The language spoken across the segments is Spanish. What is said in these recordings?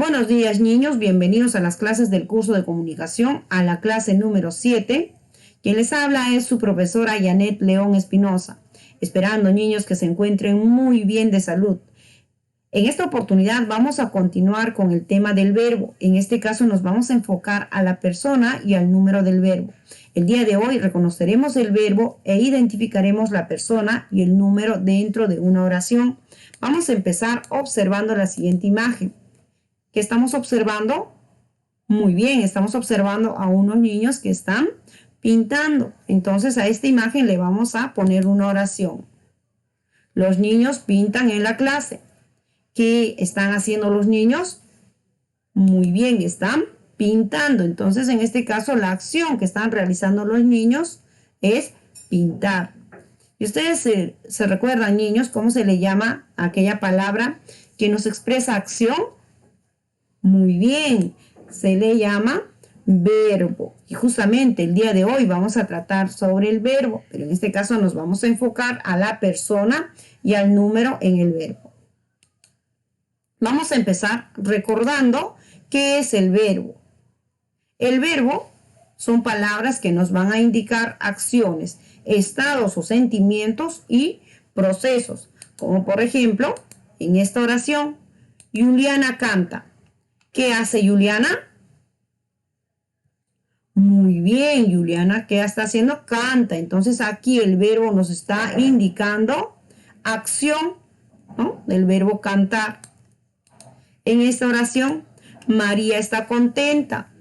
Buenos días, niños. Bienvenidos a las clases del curso de comunicación, a la clase número 7. Quien les habla es su profesora Janet León Espinosa. Esperando, niños, que se encuentren muy bien de salud. En esta oportunidad vamos a continuar con el tema del verbo. En este caso nos vamos a enfocar a la persona y al número del verbo. El día de hoy reconoceremos el verbo e identificaremos la persona y el número dentro de una oración. Vamos a empezar observando la siguiente imagen. ¿Qué estamos observando? Muy bien, estamos observando a unos niños que están pintando. Entonces a esta imagen le vamos a poner una oración. Los niños pintan en la clase. ¿Qué están haciendo los niños? Muy bien, están pintando. Entonces en este caso la acción que están realizando los niños es pintar. Y ustedes se recuerdan, niños, cómo se le llama a aquella palabra que nos expresa acción. Muy bien, se le llama verbo. Y justamente el día de hoy vamos a tratar sobre el verbo, pero en este caso nos vamos a enfocar a la persona y al número en el verbo. Vamos a empezar recordando qué es el verbo. El verbo son palabras que nos van a indicar acciones, estados o sentimientos y procesos. Como por ejemplo, en esta oración, Juliana canta. ¿Qué hace Juliana? Muy bien, Juliana, ¿qué está haciendo? Canta. Entonces aquí el verbo nos está indicando acción, ¿no? Del verbo cantar. En esta oración, María está contenta.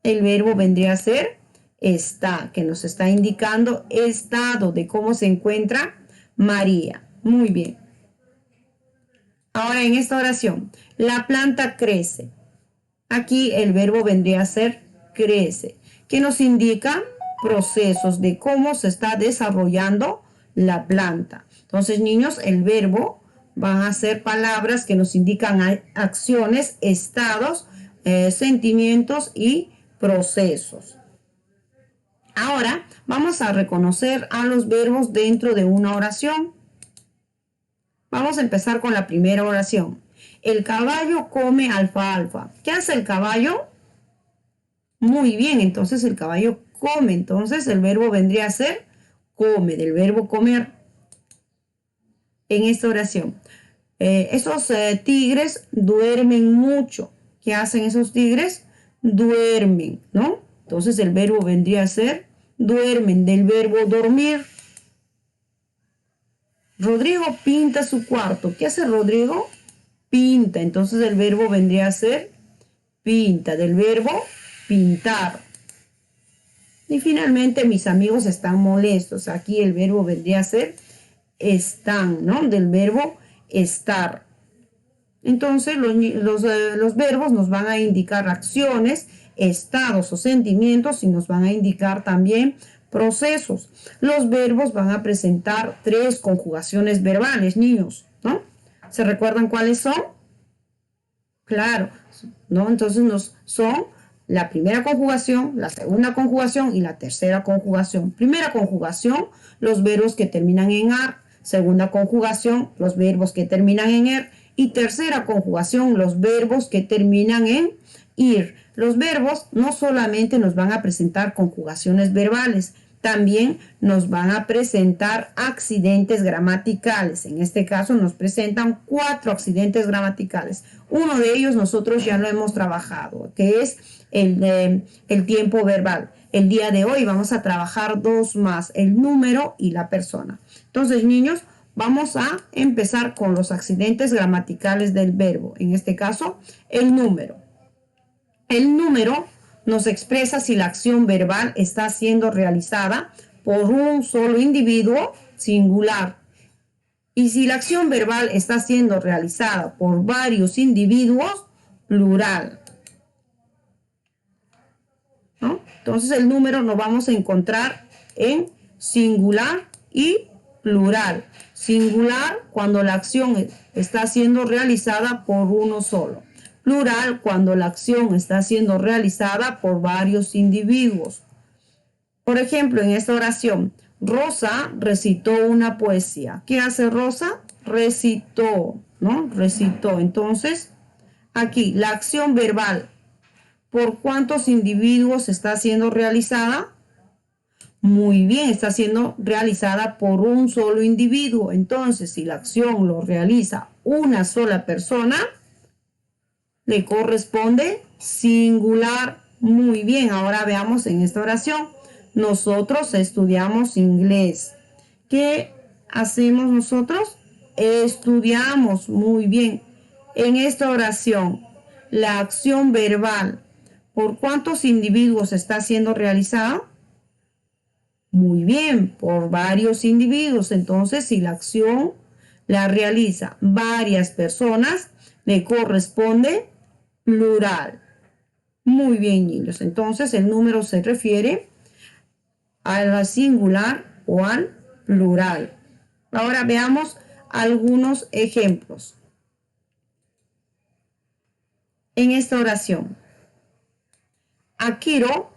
El verbo vendría a ser está, que nos está indicando estado de cómo se encuentra María. Muy bien. Ahora en esta oración, la planta crece. Aquí el verbo vendría a ser crece, que nos indica procesos de cómo se está desarrollando la planta. Entonces, niños, el verbo van a ser palabras que nos indican acciones, estados, sentimientos y procesos. Ahora vamos a reconocer a los verbos dentro de una oración. Vamos a empezar con la primera oración. El caballo come alfalfa. ¿Qué hace el caballo? Muy bien, entonces el caballo come. Entonces el verbo vendría a ser come, del verbo comer. En esta oración. Esos tigres duermen mucho. ¿Qué hacen esos tigres? Duermen, ¿no? Entonces el verbo vendría a ser duermen, del verbo dormir. Rodrigo pinta su cuarto. ¿Qué hace Rodrigo? Pinta. Entonces el verbo vendría a ser pinta, del verbo pintar. Y finalmente mis amigos están molestos. Aquí el verbo vendría a ser están, ¿no? Del verbo estar. Entonces los verbos nos van a indicar acciones, estados o sentimientos y nos van a indicar también procesos. Los verbos van a presentar 3 conjugaciones verbales, niños, ¿no? ¿Se recuerdan cuáles son? Claro, ¿no? Entonces son la primera conjugación, la segunda conjugación y la tercera conjugación. Primera conjugación, los verbos que terminan en ar. Segunda conjugación, los verbos que terminan en er. Y tercera conjugación, los verbos que terminan en ir. Los verbos no solamente nos van a presentar conjugaciones verbales, también nos van a presentar accidentes gramaticales. En este caso nos presentan 4 accidentes gramaticales. Uno de ellos nosotros ya lo hemos trabajado, que es el tiempo verbal. El día de hoy vamos a trabajar 2 más, el número y la persona. Entonces, niños, vamos a empezar con los accidentes gramaticales del verbo. En este caso, el número. El número nos expresa si la acción verbal está siendo realizada por un solo individuo singular. Y si la acción verbal está siendo realizada por varios individuos, plural, ¿no? Entonces el número lo vamos a encontrar en singular y plural. Singular cuando la acción está siendo realizada por uno solo. Plural cuando la acción está siendo realizada por varios individuos. Por ejemplo, en esta oración, Rosa recitó una poesía. ¿Qué hace Rosa? Recitó, ¿no? Recitó. Entonces, Aquí, la acción verbal, ¿por cuántos individuos está siendo realizada? Muy bien, está siendo realizada por un solo individuo. Entonces, si la acción lo realiza una sola persona, le corresponde singular. Muy bien, ahora veamos en esta oración. Nosotros estudiamos inglés. ¿Qué hacemos nosotros? Estudiamos. Muy bien. En esta oración, la acción verbal, ¿por cuántos individuos está siendo realizada? Muy bien, por varios individuos. Entonces, si la acción la realiza varias personas, le corresponde plural. Muy bien, niños. Entonces, el número se refiere al singular o al plural. Ahora veamos algunos ejemplos. En esta oración, Akiro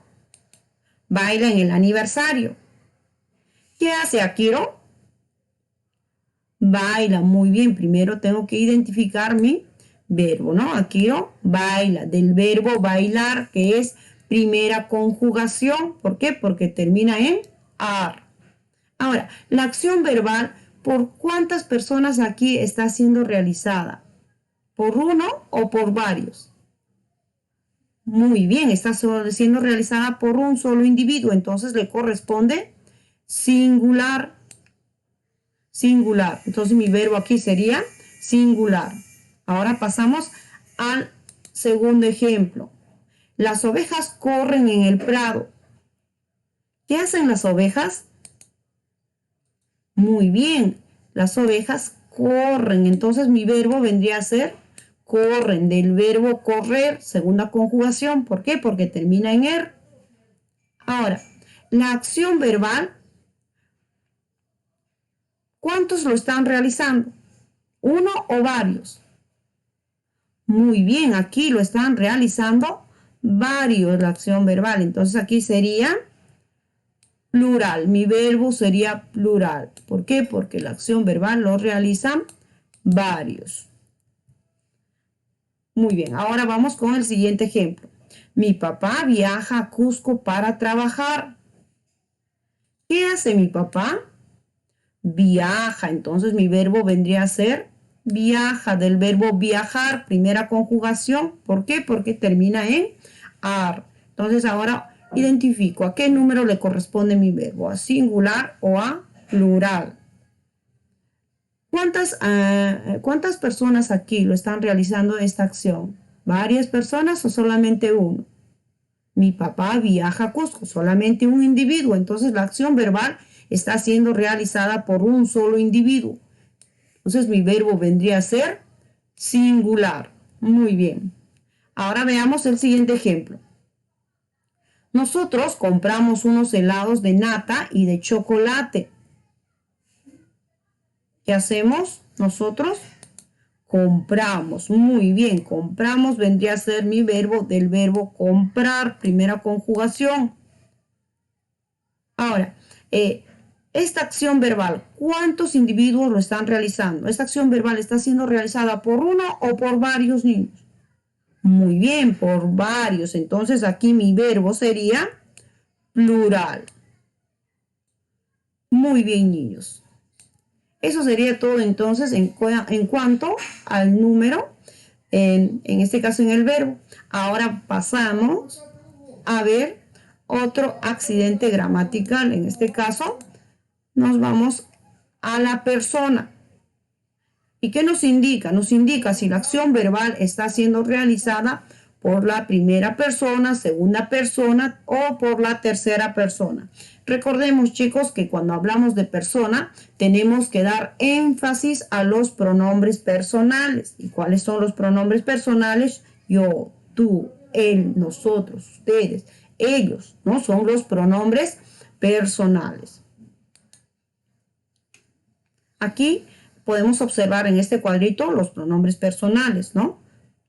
baila en el aniversario. ¿Qué hace Akiro? Baila. Muy bien. Primero tengo que identificar mi verbo, ¿no? Akiro baila. Del verbo bailar, que es primera conjugación. ¿Por qué? Porque termina en ar. Ahora, la acción verbal, ¿por cuántas personas aquí está siendo realizada? ¿Por uno o por varios? Muy bien, está siendo realizada por un solo individuo, entonces le corresponde singular. Singular. Entonces mi verbo aquí sería singular. Ahora pasamos al segundo ejemplo. Las ovejas corren en el prado. ¿Qué hacen las ovejas? Muy bien, las ovejas corren. Entonces mi verbo vendría a ser corren, del verbo correr, segunda conjugación. ¿Por qué? Porque termina en er. Ahora, la acción verbal, ¿cuántos lo están realizando? ¿Uno o varios? Muy bien, aquí lo están realizando varios, la acción verbal. Entonces aquí sería plural. Mi verbo sería plural. ¿Por qué? Porque la acción verbal lo realizan varios. Muy bien, ahora vamos con el siguiente ejemplo. Mi papá viaja a Cusco para trabajar. ¿Qué hace mi papá? Viaja. Entonces mi verbo vendría a ser viaja, del verbo viajar, primera conjugación. ¿Por qué? Porque termina en ar. Entonces ahora identifico a qué número le corresponde mi verbo, a singular o a plural. ¿Cuántas personas aquí lo están realizando esta acción? ¿Varias personas o solamente uno? Mi papá viaja a Cusco, solamente un individuo. Entonces la acción verbal está siendo realizada por un solo individuo. Entonces mi verbo vendría a ser singular. Muy bien. Ahora veamos el siguiente ejemplo. Nosotros compramos unos helados de nata y de chocolate. ¿Qué hacemos? Nosotros compramos. Muy bien, compramos vendría a ser mi verbo del verbo comprar, primera conjugación. Ahora, esta acción verbal, ¿cuántos individuos lo están realizando? Esta acción verbal está siendo realizada por uno o por varios niños. Muy bien, por varios. Entonces aquí mi verbo sería plural. Muy bien, niños. Eso sería todo entonces en cuanto al número, en este caso en el verbo. Ahora pasamos a ver otro accidente gramatical. En este caso nos vamos a la persona. ¿Y qué nos indica? Nos indica si la acción verbal está siendo realizada por la primera persona, segunda persona o por la tercera persona. Recordemos, chicos, que cuando hablamos de persona tenemos que dar énfasis a los pronombres personales. ¿Y cuáles son los pronombres personales? Yo, tú, él, nosotros, ustedes, ellos, ¿no? Son los pronombres personales. Aquí podemos observar en este cuadrito los pronombres personales, ¿no?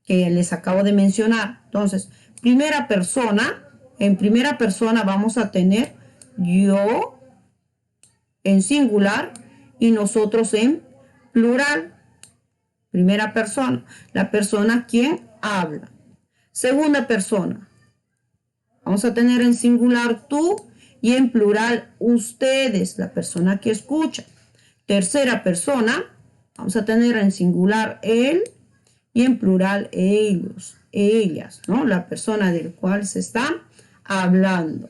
Que les acabo de mencionar. Entonces, primera persona, en primera persona vamos a tener yo en singular y nosotros en plural. Primera persona, la persona quien habla. Segunda persona. Vamos a tener en singular tú y en plural ustedes, la persona que escucha. Tercera persona. Vamos a tener en singular él y en plural ellos, ellas, ¿no? La persona del cual se está hablando.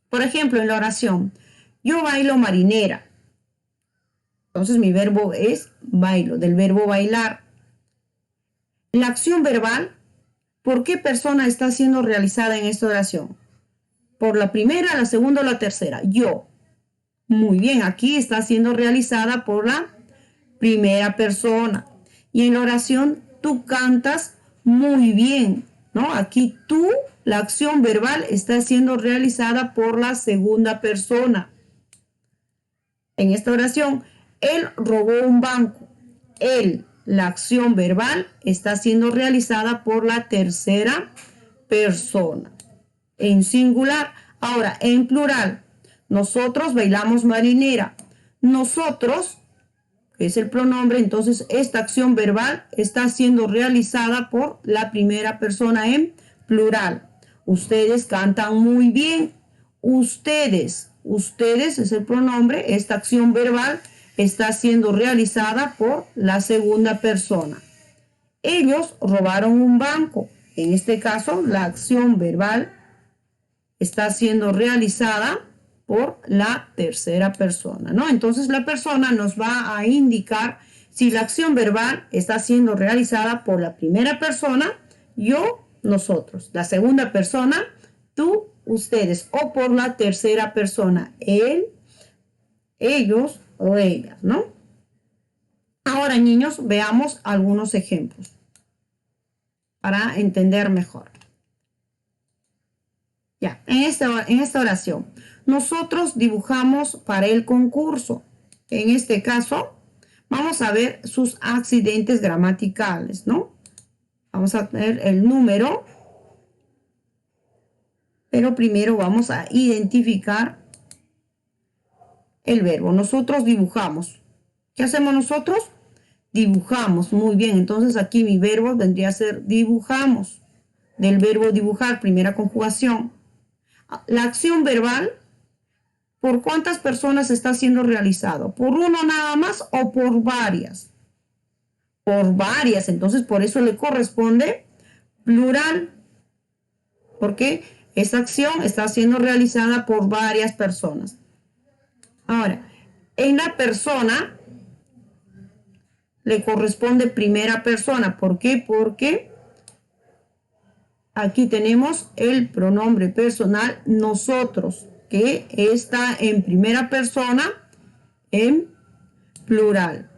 Por ejemplo, en la oración, yo bailo marinera. Entonces mi verbo es bailo, del verbo bailar. La acción verbal, ¿por qué persona está siendo realizada en esta oración? ¿Por la primera, la segunda o la tercera? Yo. Muy bien, aquí está siendo realizada por la primera persona. Y en la oración tú cantas muy bien, ¿no? Aquí tú, la acción verbal está siendo realizada por la segunda persona. En esta oración, él robó un banco. Él, la acción verbal, está siendo realizada por la tercera persona. En singular. Ahora, en plural, nosotros bailamos marinera. Nosotros, que es el pronombre, entonces esta acción verbal está siendo realizada por la primera persona en plural. Ustedes cantan muy bien. Ustedes es el pronombre. Esta acción verbal está siendo realizada por la segunda persona. Ellos robaron un banco. En este caso, la acción verbal está siendo realizada por la tercera persona, ¿no? Entonces la persona nos va a indicar si la acción verbal está siendo realizada por la primera persona, yo, nosotros. La segunda persona, tú, ustedes. O por la tercera persona, él, ellos o ellas, ¿no? Ahora, niños, veamos algunos ejemplos para entender mejor. Ya, en esta oración, nosotros dibujamos para el concurso. En este caso, vamos a ver sus accidentes gramaticales, ¿no? Vamos a ver el número, pero primero vamos a identificar el verbo. Nosotros dibujamos. ¿Qué hacemos nosotros? Dibujamos. Muy bien, entonces aquí mi verbo vendría a ser dibujamos. Del verbo dibujar, primera conjugación. La acción verbal, ¿por cuántas personas está siendo realizado? ¿Por uno nada más o por varias? Por varias, entonces por eso le corresponde plural, porque esa acción está siendo realizada por varias personas. Ahora, en la persona le corresponde primera persona. ¿Por qué? Porque aquí tenemos el pronombre personal nosotros, que está en primera persona en plural.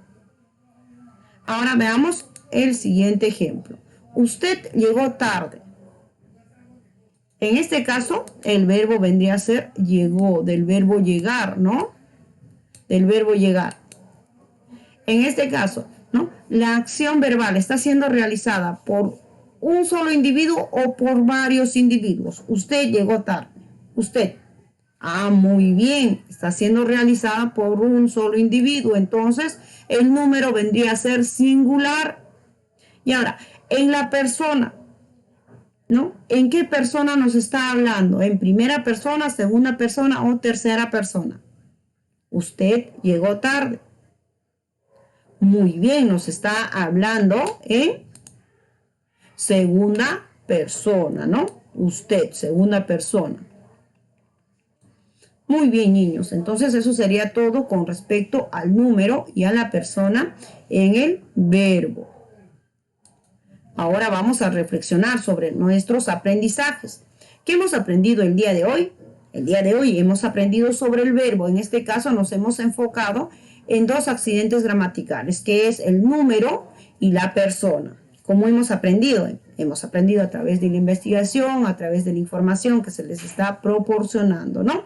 Ahora veamos el siguiente ejemplo. Usted llegó tarde. En este caso, el verbo vendría a ser llegó, del verbo llegar, ¿no? Del verbo llegar. En este caso, ¿no? La acción verbal está siendo realizada por un solo individuo o por varios individuos. Usted llegó tarde. Usted. Ah, muy bien. Está siendo realizada por un solo individuo. Entonces, el número vendría a ser singular. Y ahora, en la persona, ¿no? ¿En qué persona nos está hablando? ¿En primera persona, segunda persona o tercera persona? Usted llegó tarde. Muy bien, nos está hablando en segunda persona, ¿no? Usted, segunda persona. Muy bien, niños. Entonces, eso sería todo con respecto al número y a la persona en el verbo. Ahora vamos a reflexionar sobre nuestros aprendizajes. ¿Qué hemos aprendido el día de hoy? El día de hoy hemos aprendido sobre el verbo. En este caso nos hemos enfocado en dos accidentes gramaticales, que es el número y la persona. ¿Cómo hemos aprendido? Hemos aprendido a través de la investigación, a través de la información que se les está proporcionando, ¿no?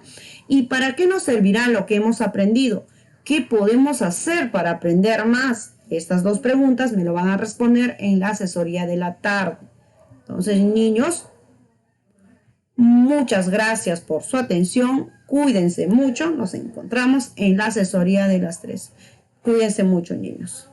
¿Y para qué nos servirá lo que hemos aprendido? ¿Qué podemos hacer para aprender más? Estas dos preguntas me lo van a responder en la asesoría de la tarde. Entonces, niños, muchas gracias por su atención. Cuídense mucho. Nos encontramos en la asesoría de las 3. Cuídense mucho, niños.